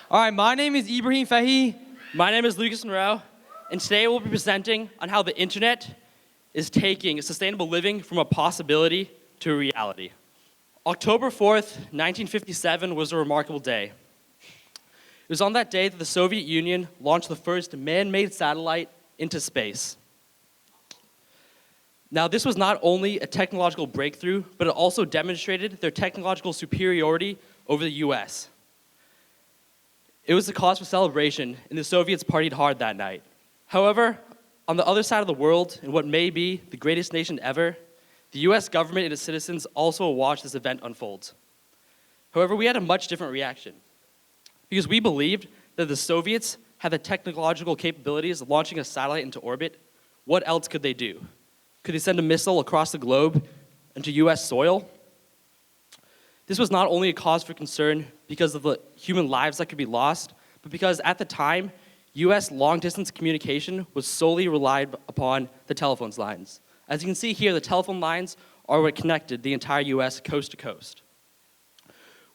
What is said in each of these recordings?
All right, my name is Ebrahim Feghhi. My name is Lucas Munro, and today we'll be presenting on how the internet is taking sustainable living from a possibility to a reality. October 4th, 1957 was a remarkable day. It was on that day that the Soviet Union launched the first man-made satellite into space. Now, this was not only a technological breakthrough, but it also demonstrated their technological superiority over the US. It was a cause for celebration, and the Soviets partied hard that night. However, on the other side of the world, in what may be the greatest nation ever, the US government and its citizens also watched this event unfold. However, we had a much different reaction, because we believed that the Soviets had the technological capabilities of launching a satellite into orbit. What else could they do? Could they send a missile across the globe into US soil? This was not only a cause for concern because of the human lives that could be lost, but because at the time, US long-distance communication was solely relied upon the telephone lines. As you can see here, the telephone lines are what connected the entire US coast to coast.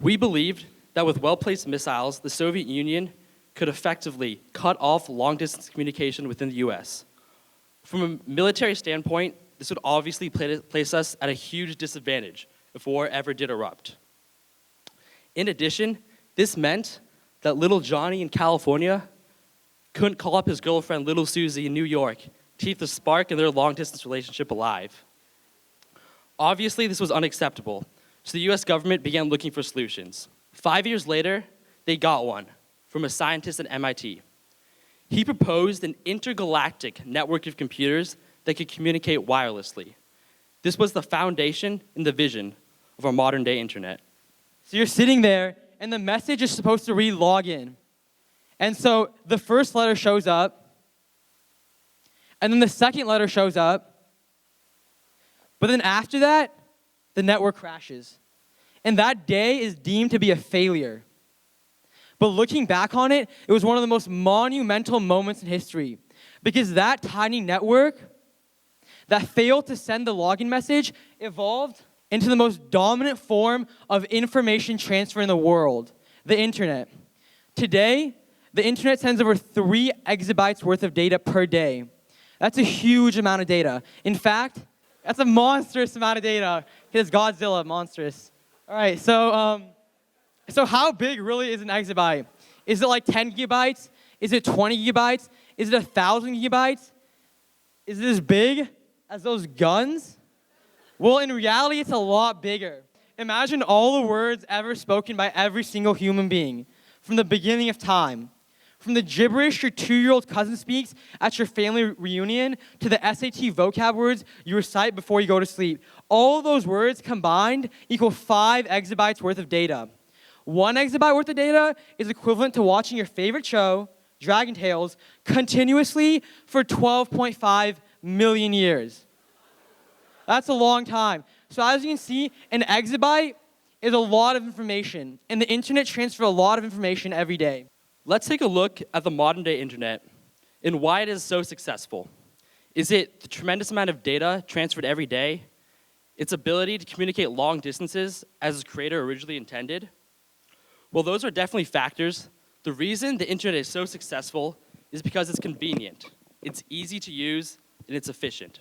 We believed that with well-placed missiles, the Soviet Union could effectively cut off long-distance communication within the US. From a military standpoint, this would obviously place us at a huge disadvantage if war ever did erupt. In addition, this meant that little Johnny in California couldn't call up his girlfriend, little Susie in New York, to keep the spark in their long-distance relationship alive. Obviously, this was unacceptable, so the US government began looking for solutions. 5 years later, they got one from a scientist at MIT. He proposed an intergalactic network of computers that could communicate wirelessly. This was the foundation and the vision of our modern-day internet. So you're sitting there, and the message is supposed to read login. And so the first letter shows up, and then the second letter shows up, but then after that, the network crashes. And that day is deemed to be a failure. But looking back on it, it was one of the most monumental moments in history, because that tiny network that failed to send the login message evolved into the most dominant form of information transfer in the world, the internet. Today, the internet sends over 3 exabytes worth of data per day. That's a huge amount of data. In fact, that's a monstrous amount of data. It's Godzilla, monstrous. All right, so how big really is an exabyte? Is it like 10 gigabytes? Is it 20 gigabytes? Is it 1,000 gigabytes? Is it as big as those guns? Well, in reality, it's a lot bigger. Imagine all the words ever spoken by every single human being from the beginning of time. From the gibberish your 2-year-old cousin speaks at your family reunion to the SAT vocab words you recite before you go to sleep. All of those words combined equal 5 exabytes worth of data. 1 exabyte worth of data is equivalent to watching your favorite show, Dragon Tales, continuously for 12.5 million years. That's a long time. So as you can see, an exabyte is a lot of information, and the internet transfers a lot of information every day. Let's take a look at the modern-day internet and why it is so successful. Is it the tremendous amount of data transferred every day? Its ability to communicate long distances as its creator originally intended? Well, those are definitely factors. The reason the internet is so successful is because it's convenient, it's easy to use, and it's efficient.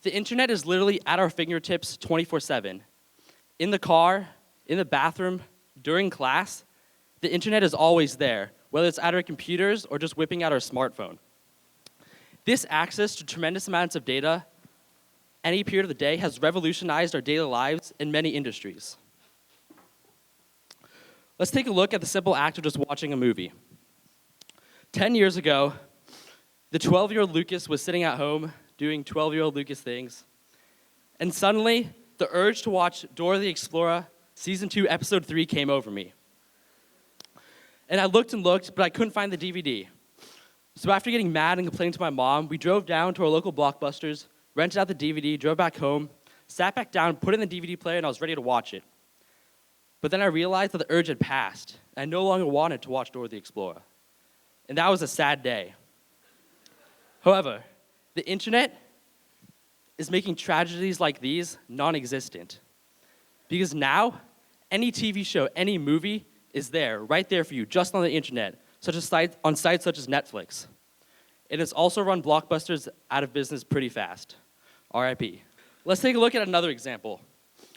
The internet is literally at our fingertips 24/7. In the car, in the bathroom, during class, the internet is always there, whether it's at our computers or just whipping out our smartphone. This access to tremendous amounts of data any period of the day has revolutionized our daily lives in many industries. Let's take a look at the simple act of just watching a movie. 10 years ago, the 12-year-old Lucas was sitting at home doing 12-year-old Lucas things, and suddenly, the urge to watch Dora the Explorer Season 2, Episode 3 came over me. And I looked and looked, but I couldn't find the DVD. So after getting mad and complaining to my mom, we drove down to our local Blockbusters, rented out the DVD, drove back home, sat back down, put it in the DVD player, and I was ready to watch it. But then I realized that the urge had passed, and I no longer wanted to watch Dora the Explorer. And that was a sad day. However, the internet is making tragedies like these non-existent. Because now, any TV show, any movie is there, right there for you, just on the internet, on sites such as Netflix. And it's also run blockbusters out of business pretty fast. RIP. Let's take a look at another example.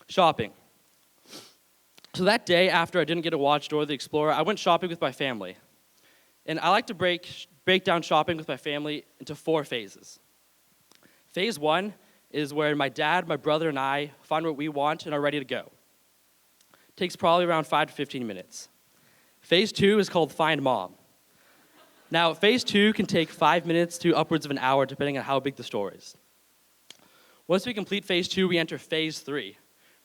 Shopping. So that day after I didn't get to watch Dora the Explorer, I went shopping with my family. And I like to break down shopping with my family into 4 phases. Phase 1 is where my dad, my brother, and I find what we want and are ready to go. Takes probably around 5 to 15 minutes. Phase 2 is called Find Mom. Now, phase 2 can take 5 minutes to upwards of an hour, depending on how big the store is. Once we complete phase 2, we enter phase 3,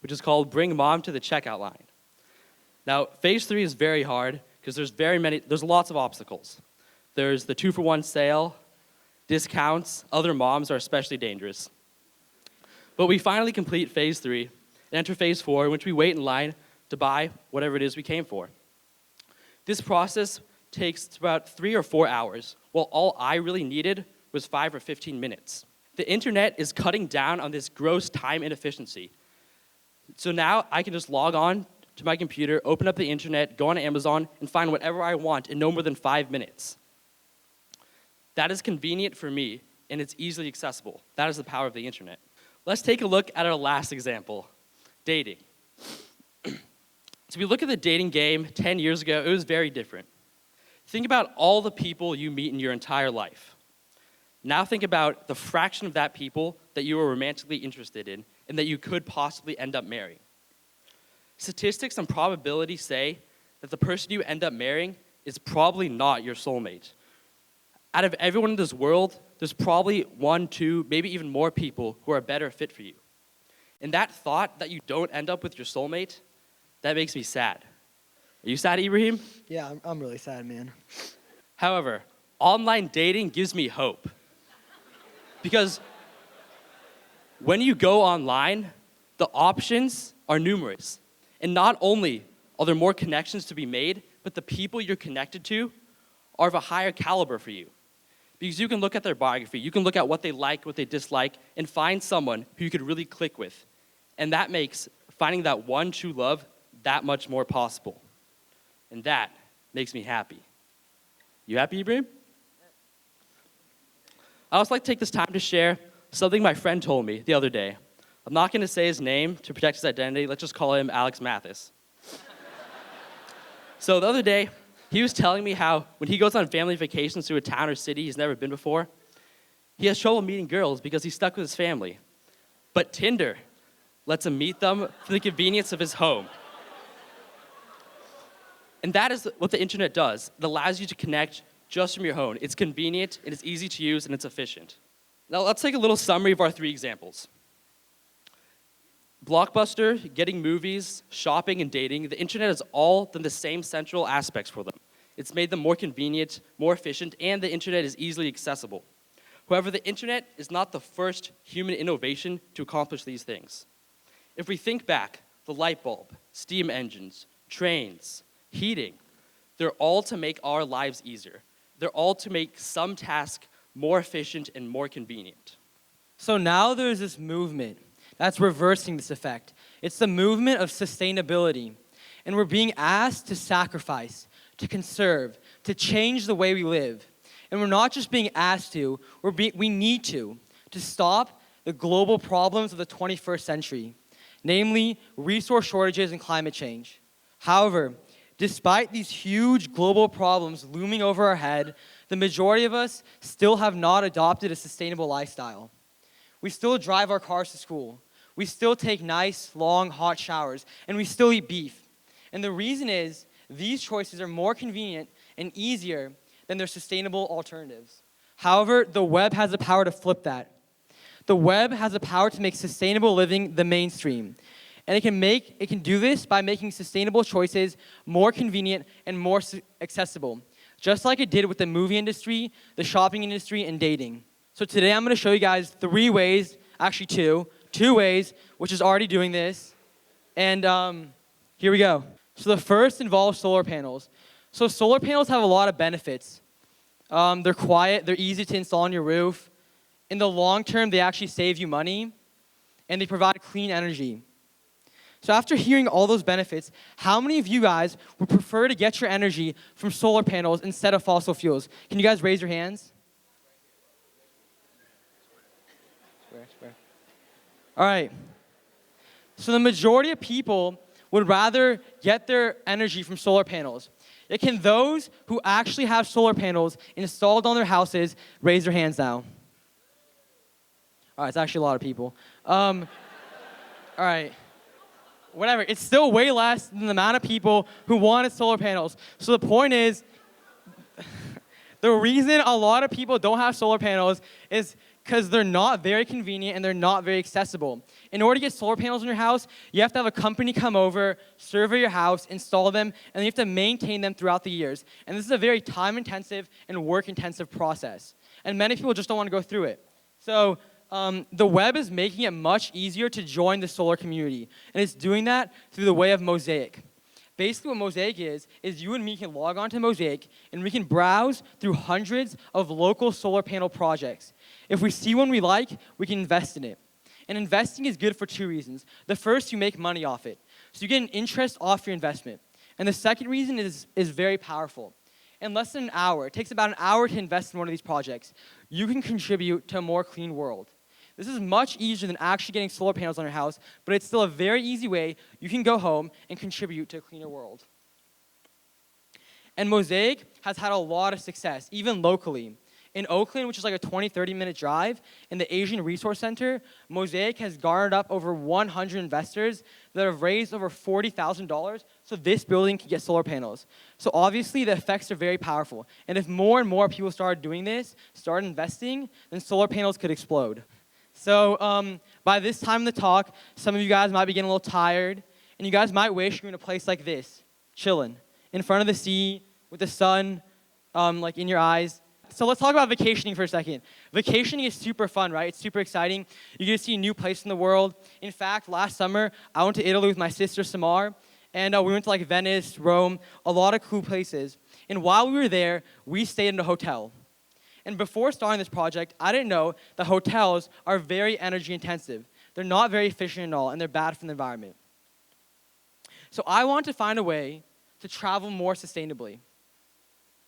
which is called Bring Mom to the Checkout Line. Now, phase 3 is very hard because there's lots of obstacles. There's the 2-for-1 sale, discounts, other moms are especially dangerous. But we finally complete phase 3 and enter phase 4, in which we wait in line to buy whatever it is we came for. This process takes about 3 or 4 hours, while all I really needed was 5 or 15 minutes. The internet is cutting down on this gross time inefficiency. So now I can just log on to my computer, open up the internet, go on Amazon, and find whatever I want in no more than 5 minutes. That is convenient for me, and it's easily accessible. That is the power of the internet. Let's take a look at our last example, dating. So if we look at the dating game 10 years ago, it was very different. Think about all the people you meet in your entire life. Now think about the fraction of that people that you are romantically interested in and that you could possibly end up marrying. Statistics and probability say that the person you end up marrying is probably not your soulmate. Out of everyone in this world, there's probably 1, 2, maybe even more people who are a better fit for you. And that thought that you don't end up with your soulmate, that makes me sad. Are you sad, Ebrahim? Yeah, I'm really sad, man. However, online dating gives me hope. Because when you go online, the options are numerous. And not only are there more connections to be made, but the people you're connected to are of a higher caliber for you. Because you can look at their biography, you can look at what they like, what they dislike, and find someone who you could really click with. And that makes finding that one true love that much more possible. And that makes me happy. You happy, Ebrahim? I also like to take this time to share something my friend told me the other day. I'm not going to say his name to protect his identity. Let's just call him Alex Mathis. So the other day, he was telling me how when he goes on family vacations to a town or city he's never been before, he has trouble meeting girls because he's stuck with his family. But Tinder lets him meet them from the convenience of his home. And that is what the internet does. It allows you to connect just from your home. It's convenient, it is easy to use, and it's efficient. Now let's take a little summary of our 3 examples. Blockbuster, getting movies, shopping, and dating, the internet has all done the same central aspects for them. It's made them more convenient, more efficient, and the internet is easily accessible. However, the internet is not the first human innovation to accomplish these things. If we think back, the light bulb, steam engines, trains, heating, they're all to make our lives easier. They're all to make some task more efficient and more convenient. So now there's this movement that's reversing this effect. It's the movement of sustainability. And we're being asked to sacrifice, to conserve, to change the way we live. And we're not just being asked to, we need to stop the global problems of the 21st century, namely resource shortages and climate change. However, despite these huge global problems looming over our head, the majority of us still have not adopted a sustainable lifestyle. We still drive our cars to school. We still take nice, long, hot showers, and we still eat beef. And the reason is, these choices are more convenient and easier than their sustainable alternatives. However, the web has the power to flip that. The web has the power to make sustainable living the mainstream. And it can do this by making sustainable choices more convenient and more accessible, just like it did with the movie industry, the shopping industry, and dating. So today I'm going to show you guys 3 ways, actually 2 ways, which is already doing this. And here we go. So the first involves solar panels. So solar panels have a lot of benefits. They're quiet, they're easy to install on your roof. In the long term, they actually save you money, and they provide clean energy. So after hearing all those benefits, how many of you guys would prefer to get your energy from solar panels instead of fossil fuels? Can you guys raise your hands? Swear. All right. So the majority of people would rather get their energy from solar panels. Yet can those who actually have solar panels installed on their houses raise their hands now? All right, it's actually a lot of people. All right. Whatever, it's still way less than the amount of people who wanted solar panels. So the point is, the reason a lot of people don't have solar panels is because they're not very convenient and they're not very accessible. In order to get solar panels in your house, you have to have a company come over, survey your house, install them, and you have to maintain them throughout the years. And this is a very time-intensive and work-intensive process. And many people just don't want to go through it. So the web is making it much easier to join the solar community. And it's doing that through the way of Mosaic. Basically what Mosaic is you and me can log on to Mosaic and we can browse through hundreds of local solar panel projects. If we see one we like, we can invest in it. And investing is good for two reasons. The first, you make money off it. So you get an interest off your investment. And the second reason is very powerful. In less than an hour, it takes about an hour to invest in one of these projects, you can contribute to a more clean world. This is much easier than actually getting solar panels on your house, but it's still a very easy way you can go home and contribute to a cleaner world. And Mosaic has had a lot of success, even locally. In Oakland, which is like a 20-30 minute drive, in the Asian Resource Center, Mosaic has garnered up over 100 investors that have raised over $40,000 so this building can get solar panels. So obviously the effects are very powerful. And if more and more people started doing this, started investing, then solar panels could explode. So by this time in the talk, some of you guys might be getting a little tired, and you guys might wish you were in a place like this, chilling, in front of the sea, with the sun like in your eyes. So let's talk about vacationing for a second. Vacationing is super fun, right? It's super exciting. You get to see a new place in the world. In fact, last summer, I went to Italy with my sister, Samar, and we went to like Venice, Rome, a lot of cool places. And while we were there, we stayed in a hotel. And before starting this project, I didn't know that hotels are very energy intensive. They're not very efficient at all, and they're bad for the environment. So I want to find a way to travel more sustainably.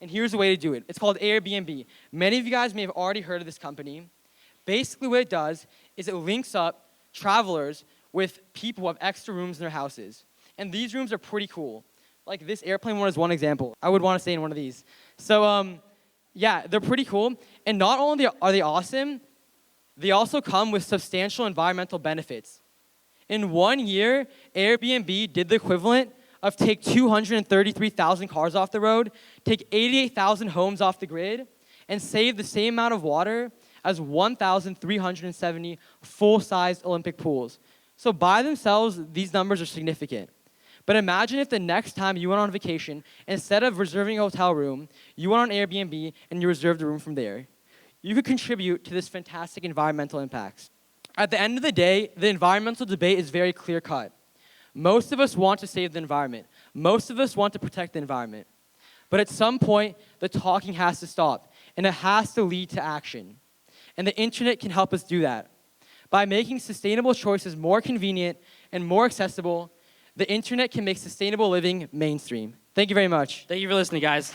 And here's the way to do it. It's called Airbnb. Many of you guys may have already heard of this company. Basically what it does is it links up travelers with people who have extra rooms in their houses. And these rooms are pretty cool. Like this airplane one is one example. I would want to stay in one of these. So yeah, they're pretty cool. And not only are they awesome, they also come with substantial environmental benefits. In 1 year, Airbnb did the equivalent of take 233,000 cars off the road, take 88,000 homes off the grid, and save the same amount of water as 1,370 full-size Olympic pools. So by themselves, these numbers are significant. But imagine if the next time you went on vacation, instead of reserving a hotel room, you went on Airbnb and you reserved a room from there. You could contribute to this fantastic environmental impacts. At the end of the day, the environmental debate is very clear-cut. Most of us want to save the environment. Most of us want to protect the environment. But at some point, the talking has to stop, and it has to lead to action. And the internet can help us do that. By making sustainable choices more convenient and more accessible, the internet can make sustainable living mainstream. Thank you very much. Thank you for listening, guys.